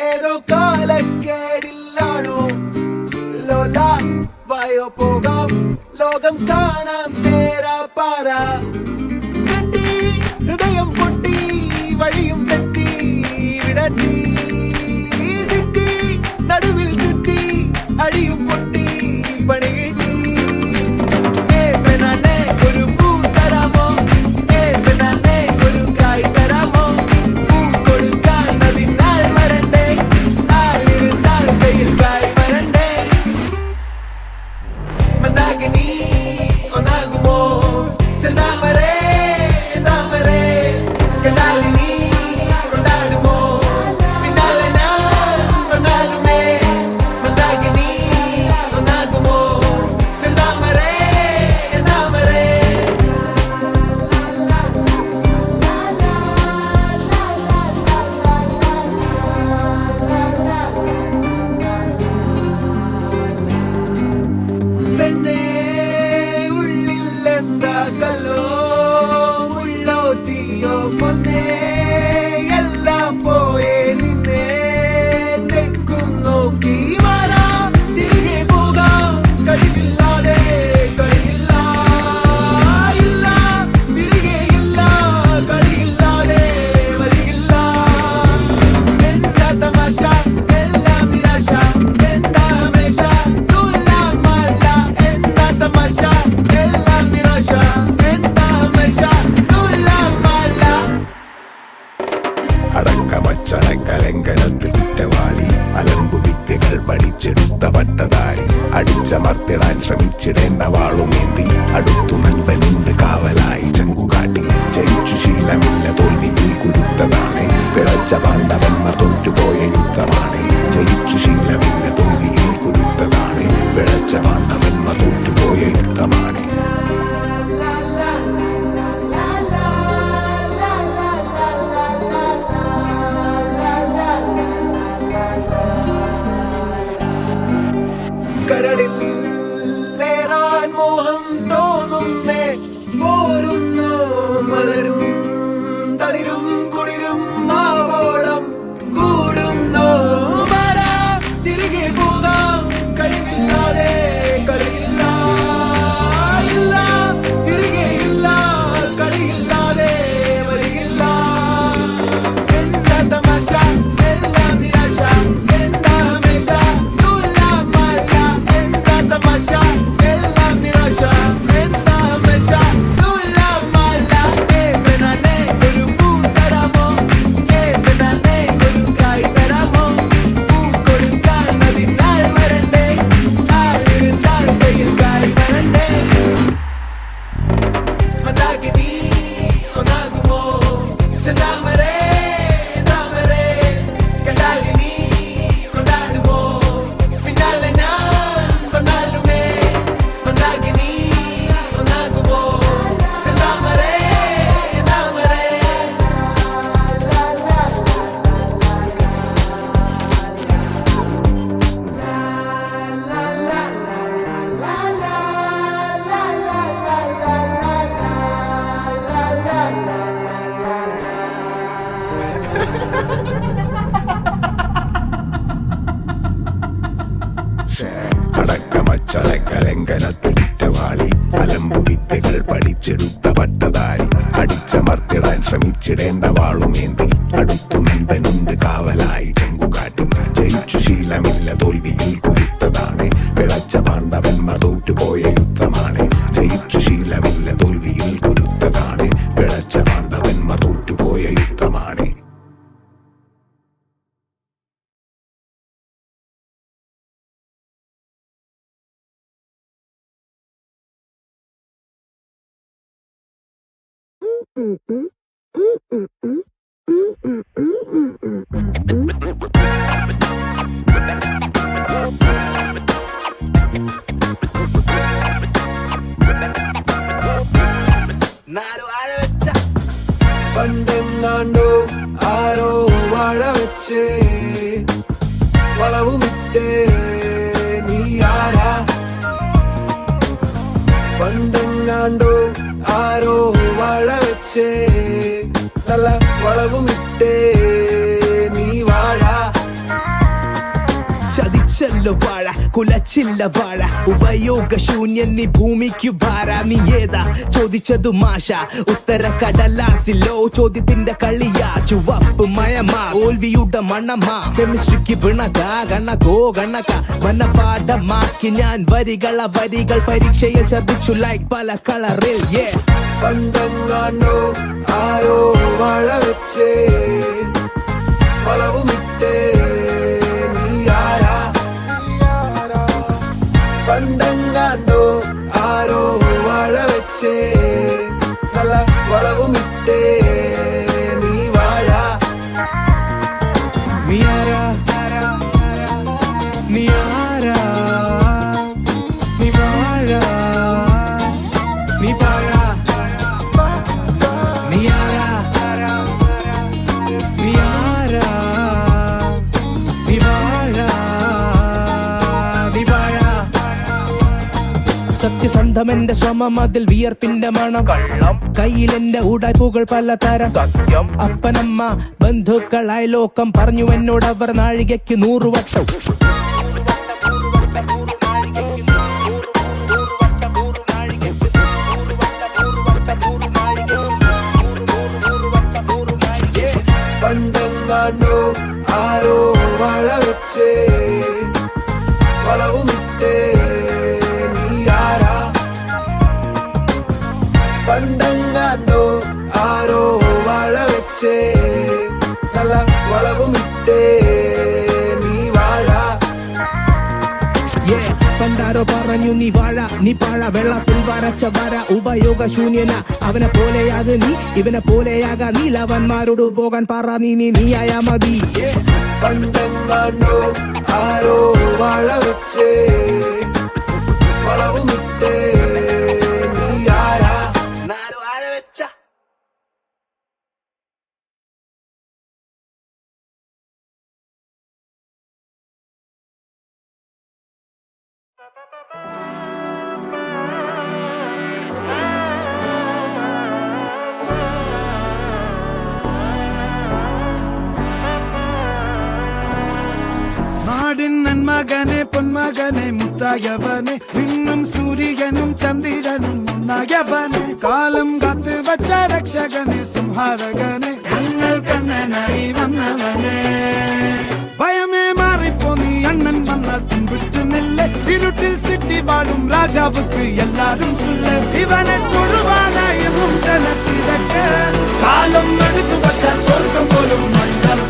ഏതോ കാലക്കേടില്ലാണോ ലോല വായോ പോകാം ലോകം കാണാം തേരാ പാര കെട്ടി ഹൃദയം പൊട്ടി വഴിയും തെറ്റി വിടത്തി സിറ്റി നടുവിൽ ചുറ്റി അടിയും പൊട്ടി പണി കിട്ടി ഒരു പൂ തരാമോ ഒരു കായ് തരാമോ പൂ കൊടുക്കാൻ അതിനാൾ വരണ്ടേ ആളിരുന്നാൾ കയ്യിൽ കായ് വരണ്ടേ മന്ദാകിനി ഒന്നാകുമോ ചെന്താമരേ താമരേ കണ്ടാലിനി കൊണ്ടാടുമോ പിന്നാലെ ഞാൻ വന്നാലുമേ മന്ദാകിനി ഒന്നാകുമോ ചെന്താമരേ താമരേ പെണ്ണേ ഉള്ളിലെന്താ കല്ലോ മുള്ളോ തീയോ പൊന്നേ എല്ലാം പോയേ നിന്നെ തെക്കും നോക്കി മാറാ തിരികെ പോകാം കഴിവില്ലാതെ കളിയില്ല ഇല്ല തിരികെ ഇല്ല കളിയില്ലാതെ വരികില്ല എന്താ തമാശ എല്ലാം നിരാശ എന്താ ഹമേശ തുലാമല്ല എന്താ തമാശ എല്ലാം നിരാശ എന്താ ഹമേശ തുലാമല്ല അടക്കമച്ചടക്കലങ്കനത്തിൽ കുറ്റവാളി അലമ്പു വിദ്യകൾ പഠിച്ചെടുത്ത പട്ടതാരി അടിച്ചമർത്തിടാൻ ശ്രമിച്ചിടേണ്ട വാളുമേന്തി അടുത്തു നൻപനുണ്ട് കാവലായി ചങ്കുകാട്ടി ജയിച്ചു ശീലമില്ല തോൽവിയിൽ കുരുത്തതാണ് പിഴച്ച പാണ്ഡവന്മാർ തോറ്റുപോയ യുദ്ധമാണ് ജയിച്ചു ശീലമില്ല തോൽവിയിൽ കുരുത്തതാണ് പിഴച്ച പാണ്ഡവന്മാർ തോറ്റുപോയ യുദ്ധമാണ് കരളിൽ നേരാൻ മോഹം തോന്നുന്നേ പോരുന്നോ മലരും തളിരും കുളിരും മാവോളം കൂടുന്നോ മാറാ തിരികെ പോകാം കഴിവില്ലാതെ കളിയില്ല ഇല്ല തിരികെ ഇല്ല കളിയില്ലാതെ വരികില്ല എന്താ തമാശ എല്ലാം നിരാശ എന്താ ഹമേശ തുലാമല്ല എന്താ തമാശ എല്ലാം നിരാശ എന്താ ഹമേശ തുലാമല്ല പെണ്ണേ ഒരു പൂ തരാമോ പെണ്ണേ ഒരു കായ് തരാമോ പൂ കൊടുക്കാൻ അതിനാൾ വരണ്ടേ ആളിരുന്നാൾ കയ്യിൽ കായ് വരണ്ടേ മന്ദാകിനി ഒന്നാകുമോ ചെന്താമരേ താമരേ കണ്ടാലിനി കൊണ്ടാടുമോ പിന്നാലെ ഞാൻ വന്നാലുമേ മന്ദാകിനി ഒന്നാകുമോ ചെന്താമരേ താമരേ അടക്കമച്ചടക്കലങ്കനത്തിൽ കുറ്റവാളി അലമ്പു വിദ്യകൾ പഠിച്ചെടുത്ത പട്ടതാരി അടിച്ചമർത്തിടാൻ ശ്രമിച്ചിടേണ്ട വാളുമേന്തി അടുത്തു നൻപനുണ്ട് കാവലായി ചങ്കുകാട്ടി ജയിച്ചു ശീലമില്ല തോൽവിയിൽ കുരുത്തതാണ് പിഴച്ച പാണ്ഡവന്മാർ തോറ്റുപോയ യുദ്ധമാണ് ജയിച്ചു ശീലമില്ല തോൽവിയിൽ കുരുത്തതാണ് പിഴച്ച പാണ്ഡവന്മാർ തോറ്റുപോയ യുദ്ധമാണ് പണ്ടെങ്ങാണ്ടോ ആരോ വാഴ വെച്ച് വളവുമിട്ട് നീ ആരാ പണ്ടെങ്ങാണ്ടോ ആരോ വാഴ വെച്ച് നല്ല വളവുമിട്ട് കുലച്ചല്ലോ വാഴ കുലച്ചില്ല വാഴ ഉപയോഗശൂന്യൻ നീ ഭൂമിക്കു ഭാര നീ ഏതാ ചോദിച്ചതു മാഷ ഉത്തര കടലാസിലോ ചോദ്യത്തിന്റെ കളിയാ ചുവപ്പ് മയമാ തോൽവിയുടെ മണമാ കെമിസ്ട്രിക്ക് പിണക ഗണകോ ഗണക മനപാഠമാക്കി ഞാൻ വരികൾ പരീക്ഷയിൽ ശ്രദ്ധിച്ചു ലൈക്ക് പല കളറിൽ പണ്ടെങ്ങാണ്ടോ ആരോ വാഴ വെച്ചേ വളവുമിട്ടേ നീ ആരാ പണ്ടെങ്ങാണ്ടോ ആരോ വാഴ വെച്ചേ നല്ല വളവുമിട്ടേ നീ വാഴ നീ ആരാ നീ ആരാ നീ വാഴ നീ വാഴ നീ ആരാ നീ ആരാ നീ വാഴ നീ വാഴ സത്യസന്ധമെന്റെ ശ്രമം അതിൽ വിയർപ്പിന്റെ മണം കയ്യിലെന്റെ ഉടായ്പുകൾ പലതരം അപ്പനമ്മ ബന്ധുക്കളായി ലോകം പറഞ്ഞു എന്നോട് അവർ നാഴികയ്ക്ക് 100 വട്ടം പണ്ടെങ്ങാണ്ടോ ആരോ വാഴ വെച്ചേ വളവുമിട്ടേ നീ ആരാ പണ്ടെങ്ങാണ്ടോ ആരോ വാഴ വെച്ചേ നല്ല വളവുമിട്ടേ നീ വാഴ പണ്ടാരോ പറഞ്ഞു നീ വാഴ നീ പാഴ വെള്ളത്തിൽ വരച്ച വര ഉപയോഗശൂന്യന അവനെ പോലെയാക നീ ഇവനെ പോലെയാക നീലവന്മാരോട് പോകാൻ പറ നീയായ മതി പണ്ടെങ്ങാണ്ടോ ആരോ വാഴ വെച്ചേ വളവുമിട്ടേ നീ ആരാ നാല് വാഴ വെച്ച നാടിൻ നന്മകനെ പൊന്മകനെ മുത്തായവനെ നിന്നും സൂര്യനും ചന്ദ്രനും ഒന്നായവനെ കാലം കാത്ത് വച്ച രക്ഷകനെ സംഹാരകനെ ഞങ്ങൾ കണ്ണനായി വന്നവനെ ഭയമേ മാറിപ്പോ നീ അണ്ണൻ വന്നാൽ തുമ്പിട്ടുന്നില്ല ഇരുട്ടിൽ സിറ്റി വാഴും രാജാവുക്ക് എല്ലാരും സുല്ല ഇവനെ തൊഴുവാനായി എന്നും ജനത്തിരക്ക് കാലം എടുത്തു വച്ചാൽ സ്വർഗം പോലും മണ്ണൽ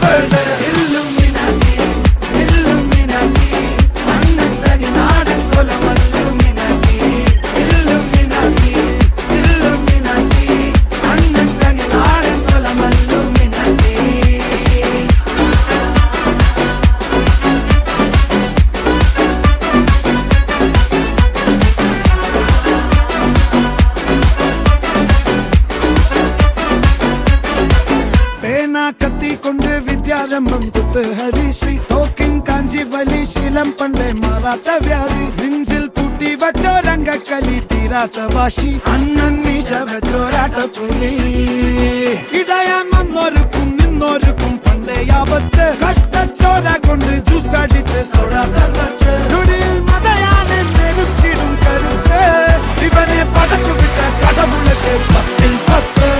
കത്തിക്കൊണ്ട് വിദ്യാരംഭം കുത്ത് ഹരിശ്രീ തോക്കിൻ കാഞ്ചി വലി ശീലം പണ്ടേ മാറാത്ത വ്യാധി നെഞ്ചിൽ പൂട്ടി വച്ചോരംഗക്കലി തീരാത്ത വാശി അണ്ണൻ മീശ വെച്ചോരാട്ടപ്പുലി ഇടയാൻ വന്നോരുക്കും നിന്നോരുക്കും പണ്ടേ ആപത്ത് കട്ടച്ചോര കൊണ്ട് ജ്യൂസ് അടിച്ച് സോഡ സർബത്ത് നൊടിയിൽ മതയാനെ നെരുക്കിടും കരുത്ത് ഇവനെ പടച്ചു വിട്ട കടമുളക്ക് 10 ൽ 10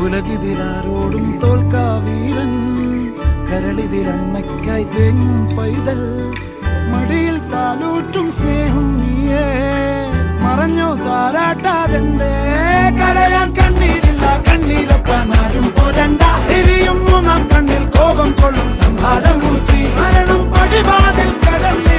ഉലകിതിലാരോടും തോൽക്കാവീരൻ കരളിതിലമ്മയ്ക്കായി തേങ്ങും പൈതൽ മടിയിൽ പാലൂട്ടും സ്നേഹം നീയേ മറഞ്ഞോ താരാട്ടാതെന്തേ കരയാൻ കണ്ണീരില്ല കണ്ണീരപ്പാനാരും പോരണ്ട എരിയും മൂന്നാം കണ്ണിൽ കോപം കൊള്ളും സംഹാരമൂർത്തി മരണം പടിവാതിൽ കടന്നിൽ